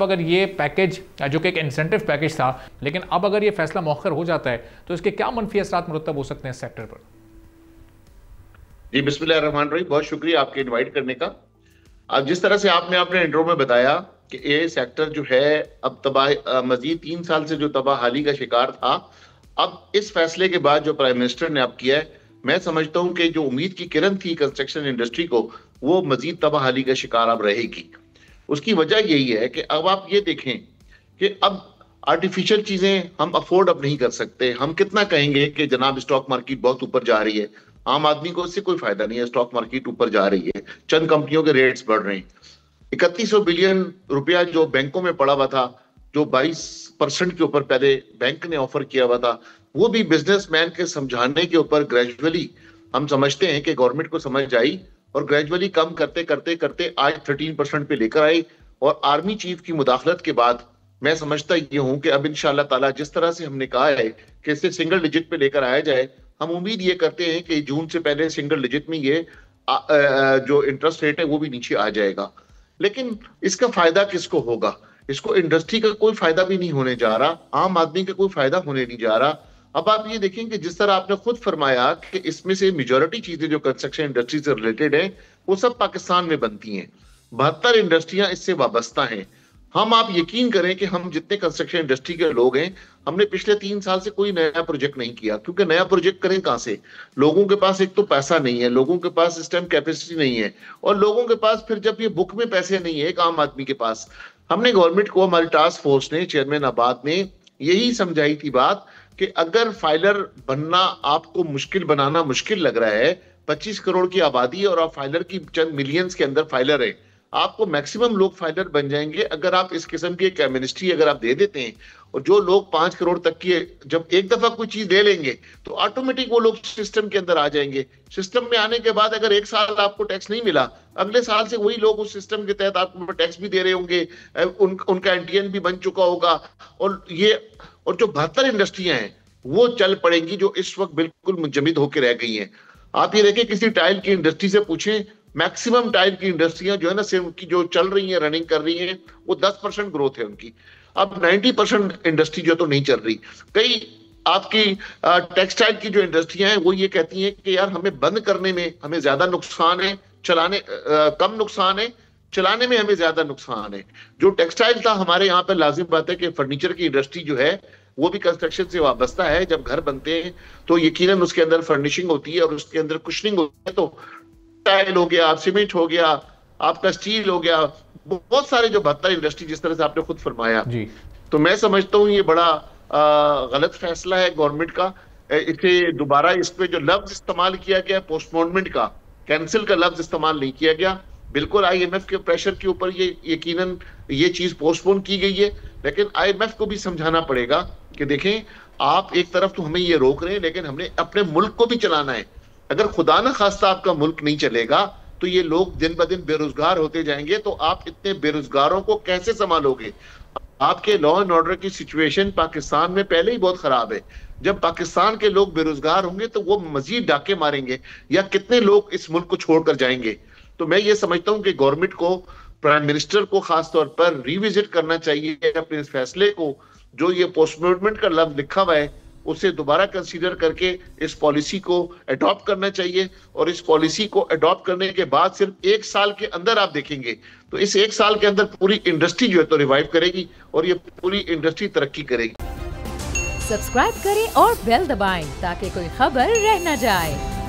अगर ये पैकेज जो कि एक इंसेंटिव पैकेज था, लेकिन अब अगर ये फैसला मौखर हो जाता है तो इसके क्या मनफी असरात मुरतब हो सकते हैं इस सेक्टर पर? जी बिस्मिल्लाहिर्रहमानिर्रहीम, बहुत शुक्रिया आपके इनवाइट करने का। अब जिस तरह से आपने अपने इंट्रो में बताया कि ये सेक्टर जो है अब तबाह मजीद 3 साल से जो तबाहाली का शिकार था, अब इस फैसले के बाद जो प्राइम मिनिस्टर ने अब किया है, मैं समझता हूं कि जो उम्मीद की किरण थी कंस्ट्रक्शन इंडस्ट्री को, वो मजीद तबाहाली का शिकार अब रहेगी। उसकी वजह यही है कि अब आप ये देखें कि अब आर्टिफिशियल चीजें हम अफोर्ड अब नहीं कर सकते। हम कितना कहेंगे कि जनाब स्टॉक मार्केट बहुत ऊपर जा रही है, आम आदमी को इससे कोई फायदा नहीं है। स्टॉक मार्केट ऊपर जा रही है, चंद कंपनियों के रेट्स बढ़ रहे हैं। 3100 बिलियन रुपया जो बैंकों में पड़ा हुआ था, जो 22% के ऊपर पहले बैंक ने ऑफर किया हुआ था, वो भी बिजनेसमैन के समझाने के ऊपर ग्रेजुअली हम समझते हैं कि गवर्नमेंट को समझ आई और ग्रेजुअली कम करते करते करते आज 13% पे लेकर आई। और आर्मी चीफ की मुदाखलत के बाद मैं समझता ये हूं कि अब इंशाअल्लाह ताला जिस तरह से हमने कहा है कि इसे सिंगल डिजिट पे लेकर आया जाए, हम उम्मीद ये करते हैं कि जून से पहले सिंगल डिजिट में ये जो इंटरेस्ट रेट है वो भी नीचे आ जाएगा। लेकिन इसका फायदा किसको होगा? इसको इंडस्ट्री का कोई फायदा भी नहीं होने जा रहा, आम आदमी का कोई फायदा होने नहीं जा रहा। अब आप ये देखें कि जिस तरह आपने खुद फरमाया कि इसमें से मेजॉरिटी चीजें जो कंस्ट्रक्शन इंडस्ट्री से रिलेटेड है वो सब पाकिस्तान में बनती हैं। 72 इंडस्ट्रियां इससे वाबस्ता हैं। हम आप यकीन करें कि हम जितने कंस्ट्रक्शन इंडस्ट्री के लोग हैं, हमने पिछले 3 साल से कोई नया प्रोजेक्ट नहीं किया, क्योंकि नया प्रोजेक्ट करें कहां से? लोगों के पास एक तो पैसा नहीं है, लोगों के पास इस टाइम कैपेसिटी नहीं है, और लोगों के पास फिर जब ये बुक में पैसे नहीं है एक आम आदमी के पास। हमने गवर्नमेंट को, हमारी टास्क फोर्स ने, चेयरमैन आबाद ने यही समझाई थी बात कि अगर फाइलर बनना आपको मुश्किल, बनाना मुश्किल लग रहा है, 25 करोड़ की आबादी और आप फाइलर की चंद मिलियंस के अंदर फाइलर है, आपको मैक्सिमम लोग फाइलर बन जाएंगे अगर आप इस किस्म की एक एमनेस्टी अगर आप दे देते हैं। और जो लोग 5 करोड़ तक की जब एक दफा कोई चीज ले लेंगे तो ऑटोमेटिक वो लोग सिस्टम के अंदर आ जाएंगे। सिस्टम में आने के बाद अगर 1 साल आपको टैक्स नहीं मिला, अगले साल से वही लोग उस सिस्टम के तहत आपको टैक्स भी दे रहे होंगे, उनका एनटीएन भी बन चुका होगा। और जो 72 इंडस्ट्रियां हैं वो चल पड़ेंगी जो इस वक्त बिल्कुल मुंजमद होकर रह गई हैं। आप ये देखिए, किसी टाइल की इंडस्ट्री से पूछें, मैक्सिमम टाइल की इंडस्ट्रियां जो है ना, सिर्फ उनकी जो चल रही है, रनिंग कर रही हैं, वो 10% ग्रोथ है उनकी। अब 90% इंडस्ट्री जो तो नहीं चल रही। कई आपकी टेक्सटाइल की जो इंडस्ट्रियां हैं वो ये कहती हैं कि यार हमें बंद करने में हमें ज्यादा नुकसान है, चलाने कम नुकसान है, चलाने में हमें ज्यादा नुकसान है। जो टेक्सटाइल था हमारे यहाँ पे, लाजिम बात है कि फर्नीचर की इंडस्ट्री जो है वो भी कंस्ट्रक्शन से वाबस्ता है। जब घर बनते हैं तो यकीनन उसके अंदर फर्निशिंग होती है और उसके अंदर कुशनिंग होती है। तो टाइल हो गया, सीमेंट हो गया, आपका स्टील हो गया, बहुत सारे जो 72 इंडस्ट्री जिस तरह से आपने खुद फरमाया जी। तो मैं समझता हूँ ये बड़ा गलत फैसला है गवर्नमेंट का। इसे दोबारा इस पे जो लफ्ज इस्तेमाल किया गया पोस्टपोनमेंट का, कैंसिल का लफ्ज इस्तेमाल नहीं किया गया। बिल्कुल आईएमएफ के प्रेशर के ऊपर ये यकीनन ये चीज पोस्टपोन की गई है, लेकिन आईएमएफ को भी समझाना पड़ेगा कि देखें, आप एक तरफ तो हमें ये रोक रहे हैं, लेकिन हमने अपने मुल्क को भी चलाना है। अगर खुदा ना खास्ता आपका मुल्क नहीं चलेगा तो ये लोग दिन ब दिन बेरोजगार होते जाएंगे, तो आप इतने बेरोजगारों को कैसे संभालोगे? आपके लॉ एंड ऑर्डर की सिचुएशन पाकिस्तान में पहले ही बहुत खराब है। जब पाकिस्तान के लोग बेरोजगार होंगे तो वो मजीद डाके मारेंगे, या कितने लोग इस मुल्क को छोड़कर जाएंगे। तो मैं ये समझता हूं कि गवर्नमेंट को, प्राइम मिनिस्टर को खास तौर पर रिविजिट करना चाहिए अपने इस फैसले को। जो ये पोस्टपोनमेंट का लफ्ज लिखा हुआ है उसे दोबारा कंसीडर करके इस पॉलिसी को अडॉप्ट करना चाहिए। और इस पॉलिसी को अडॉप्ट करने के बाद सिर्फ 1 साल के अंदर आप देखेंगे तो इस 1 साल के अंदर पूरी इंडस्ट्री जो है तो रिवाइव करेगी और ये पूरी इंडस्ट्री तरक्की करेगी। सब्सक्राइब करें और बेल दबाएं ताकि कोई खबर रह न जाए।